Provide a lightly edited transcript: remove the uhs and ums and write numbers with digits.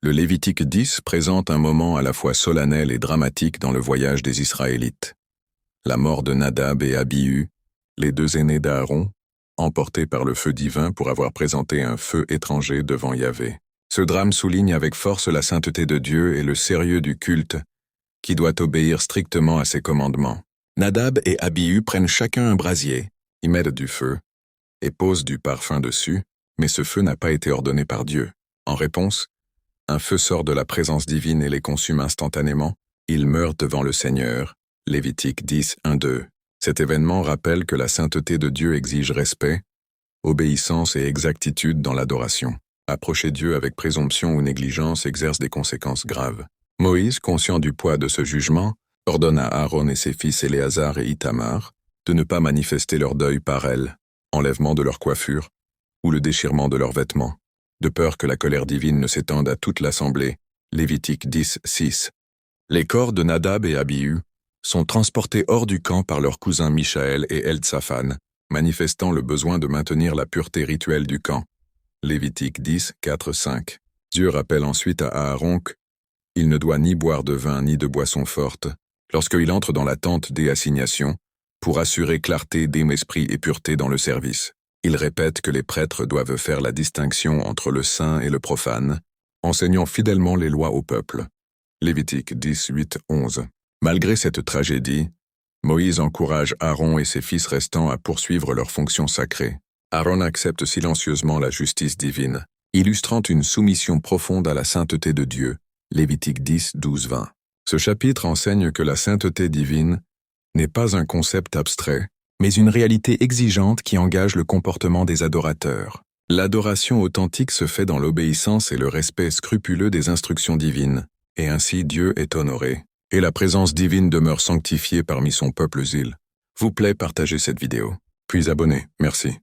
Le Lévitique 10 présente un moment à la fois solennel et dramatique dans le voyage des Israélites. La mort de Nadab et Abihu, les deux aînés d'Aaron, emportés par le feu divin pour avoir présenté un feu étranger devant Yahvé. Ce drame souligne avec force la sainteté de Dieu et le sérieux du culte, qui doit obéir strictement à ses commandements. Nadab et Abihu prennent chacun un brasier, y mettent du feu, et posent du parfum dessus, mais ce feu n'a pas été ordonné par Dieu. En réponse, un feu sort de la présence divine et les consume instantanément. Ils meurent devant le Seigneur. Lévitique 10, 1-2. Cet événement rappelle que la sainteté de Dieu exige respect, obéissance et exactitude dans l'adoration. Approcher Dieu avec présomption ou négligence exerce des conséquences graves. Moïse, conscient du poids de ce jugement, ordonne à Aaron et ses fils Éléazar et Ithamar de ne pas manifester leur deuil par elle, enlèvement de leur coiffure ou le déchirement de leurs vêtements, de peur que la colère divine ne s'étende à toute l'assemblée. Lévitique 10, 6. Les corps de Nadab et Abihu sont transportés hors du camp par leurs cousins Michaël et Eltsaphan, manifestant le besoin de maintenir la pureté rituelle du camp. Lévitique 10, 4, 5. Dieu rappelle ensuite à Aaron qu'il ne doit ni boire de vin ni de boisson forte lorsqu'il entre dans la tente des assignations pour assurer clarté d'esprit et pureté dans le service. Il répète que les prêtres doivent faire la distinction entre le saint et le profane, enseignant fidèlement les lois au peuple. Lévitique 10, 8, 11. Malgré cette tragédie, Moïse encourage Aaron et ses fils restants à poursuivre leurs fonctions sacrées. Aaron accepte silencieusement la justice divine, illustrant une soumission profonde à la sainteté de Dieu. Lévitique 10, 12, 20. Ce chapitre enseigne que la sainteté divine n'est pas un concept abstrait, mais une réalité exigeante qui engage le comportement des adorateurs. L'adoration authentique se fait dans l'obéissance et le respect scrupuleux des instructions divines, et ainsi Dieu est honoré, et la présence divine demeure sanctifiée parmi son peuple Zil. Vous plaît, partagez cette vidéo, puis abonnez, merci.